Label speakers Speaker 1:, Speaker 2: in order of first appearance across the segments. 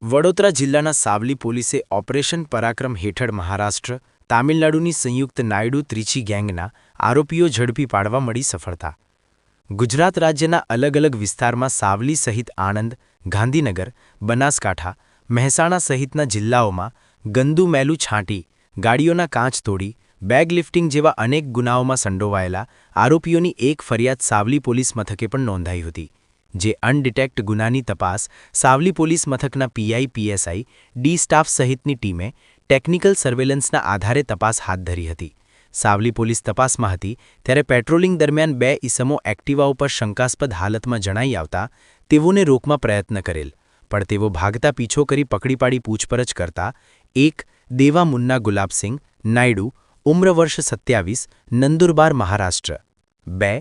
Speaker 1: વડોદરા જિલ્લાના સાવલી પોલીસે ઓપરેશન પરાક્રમ હેઠળ મહારાષ્ટ્ર, તામિલનાડુની સંયુક્ત નાયડુ ત્રિચી ગેંગના આરોપીઓ ઝડપી પાડવા મળી સફળતા. ગુજરાત રાજ્યના અલગ અલગ વિસ્તારમાં સાવલી સહિત આણંદ, ગાંધીનગર, બનાસકાંઠા, મહેસાણા સહિતના જિલ્લાઓમાં ગંદુ મેલું છાંટી, ગાડીઓના કાચ તોડી, બેગ લિફ્ટિંગ જેવા અનેક ગુનાઓમાં સંડોવાયેલા આરોપીઓની એક ફરિયાદ સાવલી પોલીસ મથકે પણ નોંધાઈ હતી. જે અનડિટેક્ટ ગુનાની તપાસ સાવલી પોલીસ મથકના પીઆઈ પીએસઆઈ, ડી સ્ટાફ સહિતની ટીમે ટેકનિકલ સર્વેલન્સના આધારે તપાસ હાથ ધરી હતી. સાવલી પોલીસ તપાસમાં હતી ત્યારે પેટ્રોલિંગ દરમિયાન બે ઈસમો એક્ટિવા ઉપર શંકાસ્પદ હાલતમાં જણાઈ આવતા તેઓને રોકવા પ્રયત્ન કરેલ, પણ તેઓ ભાગતા પીછો કરી પકડી પાડી પૂછપરછ કરતા એક દેવા મુન્ના ગુલાબસિંહ નાયડુ, ઉમ્ર વર્ષ 27, નંદુરબાર મહારાષ્ટ્ર, 2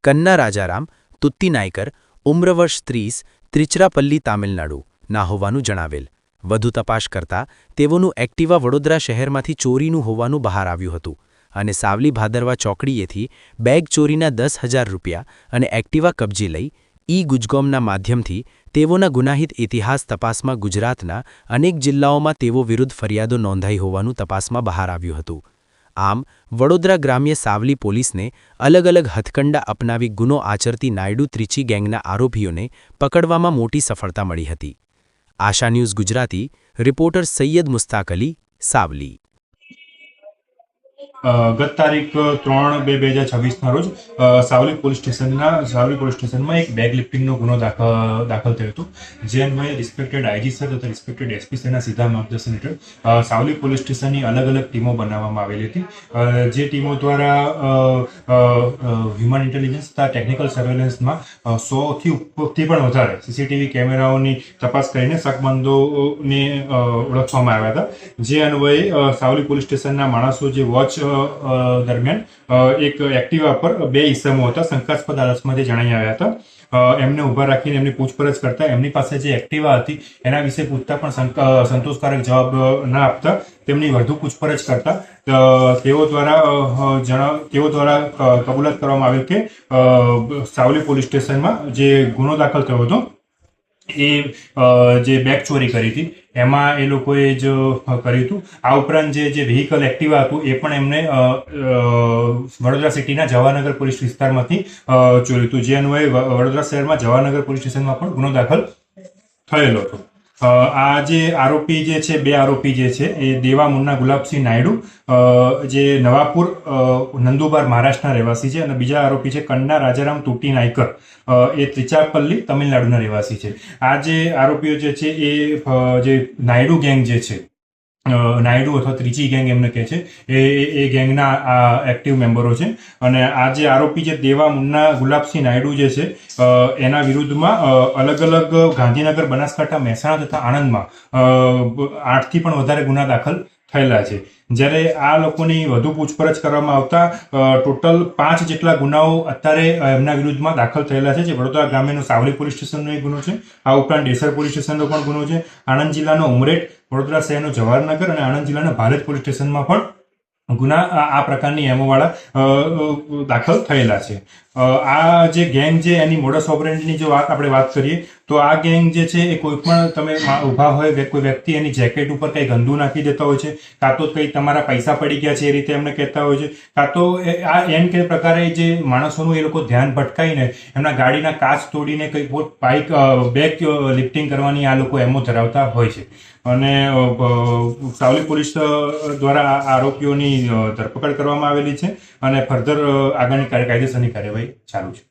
Speaker 1: કન્ના રાજારામ તુત્તી નાયકર, ઉમ્ર વર્ષ 30, ત્રિચરાપલ્લી તામિલનાડુ ના હોવાનું જણાવેલ. વધુ તપાસ કરતા તેઓનું એક્ટિવા વડોદરા શહેરમાંથી ચોરીનું હોવાનું બહાર આવ્યું હતું અને સાવલી ભાદરવા ચોકડીએથી બેગ ચોરીના 10,000 રૂપિયા અને એક્ટિવા કબજે લઈ ગુજકોમના માધ્યમથી તેઓના ગુનાહિત ઇતિહાસ તપાસમાં ગુજરાતના અનેક જિલ્લાઓમાં તેઓ વિરુદ્ધ ફરિયાદો નોંધાઈ હોવાનું તપાસમાં બહાર આવ્યું હતું. આમ વડોદરા ગ્રામ્ય સાવલી પોલીસને અલગ અલગ હથકંડા અપનાવી ગુનો આચરતી નાયડુ ત્રિચી ગેંગના આરોપીઓને પકડવામાં મોટી સફળતા મળી હતી. આશા ન્યૂઝ ગુજરાતી, રિપોર્ટર સૈયદ મુસ્તાક અલી, સાવલી.
Speaker 2: ગત તારીખ 3/2/2026ના રોજ સાવલી પોલીસ સ્ટેશનમાં એક બેગ લિફ્ટિંગનો ગુનો દાખલ થયો હતો. જે અન્વયે રિસ્પેક્ટેડ આઈજી સર તથા રિસ્પેક્ટેડ એસપી સરના સીધા માર્ગદર્શન હેઠળ સાવલી પોલીસ સ્ટેશનની અલગ અલગ ટીમો બનાવવામાં આવેલી હતી. જે ટીમો દ્વારા હ્યુમન ઇન્ટેલિજન્સ તથા ટેકનિકલ સર્વેલન્સમાં 100થી પણ વધારે સીસીટીવી કેમેરાઓની તપાસ કરીને શકમંદોને ઓળખવામાં આવ્યા હતા. જે અન્વયે સાવલી પોલીસ સ્ટેશનના માણસો જે વોચ દરમિયાન એક એક્ટિવા પર બે ઈસમો હતા શંકાસ્પદ હાલતમાંથી જણાઈ આવ્યા હતા. એમને ઊભા રાખીને એમની પૂછપરછ કરતા એમની પાસે જે એક્ટિવા હતી એના વિશે પૂછતા પણ સંતોષકારક જવાબ ના આપતા તેમની વધુ પૂછપરછ કરતા તેઓ દ્વારા કબૂલાત કરવામાં આવેલ કે સાવલી પોલીસ સ્ટેશનમાં જે ગુનો દાખલ થયો હતો એ જે બેગ ચોરી કરી હતી એમાં એ લોકોએ જ કર્યું હતું. આ ઉપરાંત જે વ્હીકલ એક્ટિવા હતું એ પણ એમને વડોદરા સિટીના જવાહરનગર પોલીસ વિસ્તારમાંથી ચોર્યું હતું. જે અન્વયે વડોદરા શહેરમાં જવાહરનગર પોલીસ સ્ટેશનમાં પણ ગુનો દાખલ થયેલો હતો. આ જે આરોપી જે છે, બે આરોપી જે છે એ દેવા મુન્ના ગુલાબસિંહ નાયડુ જે નવાપુર નંદુબાર મહારાષ્ટ્રના રહેવાસી છે અને બીજા આરોપી છે કન્ના રાજારામ તુટી નાયકર એ ત્રિચાપલ્લી તમિલનાડુના રહેવાસી છે. આ જે આરોપીઓ જે છે એ જે નાયડુ ગેંગ જે છે, નાયડુ અથવા ત્રિચી ગેંગ એમને કહે છે, એ ગેંગના આ એક્ટિવ મેમ્બરો છે. અને આ જે આરોપી જે દેવા મુન્ના ગુલાબસિંહ નાયડુ જે છે એના વિરુદ્ધમાં અલગ અલગ ગાંધીનગર, બનાસકાંઠા, મહેસાણા તથા આણંદમાં 8થી પણ વધારે ગુના દાખલ થયેલા છે. જ્યારે આ લોકોની વધુ પૂછપરછ કરવામાં આવતા ટોટલ 5 જેટલા ગુનાઓ અત્યારે એમના વિરુદ્ધમાં દાખલ થયેલા છે. જે વડોદરા ગ્રામ્યનો સાવલી પોલીસ સ્ટેશનનો એક ગુનો છે. આ ઉપરાંત ડેસર પોલીસ સ્ટેશનનો પણ ગુનો છે. આણંદ જિલ્લાનો ઉમરેઠ, વડોદરા શહેરનો જવાહરનગર અને આણંદ જિલ્લાના ભારત પોલીસ સ્ટેશનમાં પણ ગુના આ પ્રકારની એમોવાળા દાખલ થયેલા છે. આ જે ગેંગ છે એની મોડસ ઓપરેન્ડીની જો આપણે વાત કરીએ તો આ ગેંગ જે છે એ કોઈ પણ તમે ઊભા હોય કોઈ વ્યક્તિ એની જેકેટ ઉપર કંઈ ગંદુ નાખી દેતા હોય છે, કાં તો કંઈ તમારા પૈસા પડી ગયા છે એ રીતે એમને કહેતા હોય છે, કાં તો આ એમ કે પ્રકારે જે માણસોનું એ લોકો ધ્યાન ભટકાઈને એમના ગાડીના કાચ તોડીને કંઈ બેગ લિફ્ટિંગ કરવાની આ લોકો એમો ધરાવતા હોય છે. અને સાવલી પોલીસ દ્વારા આરોપીઓની ધરપકડ કરવામાં આવેલી છે અને ફર્ધર આગળની કાયદેસરની કાર્યવાહી ચાલુ છે.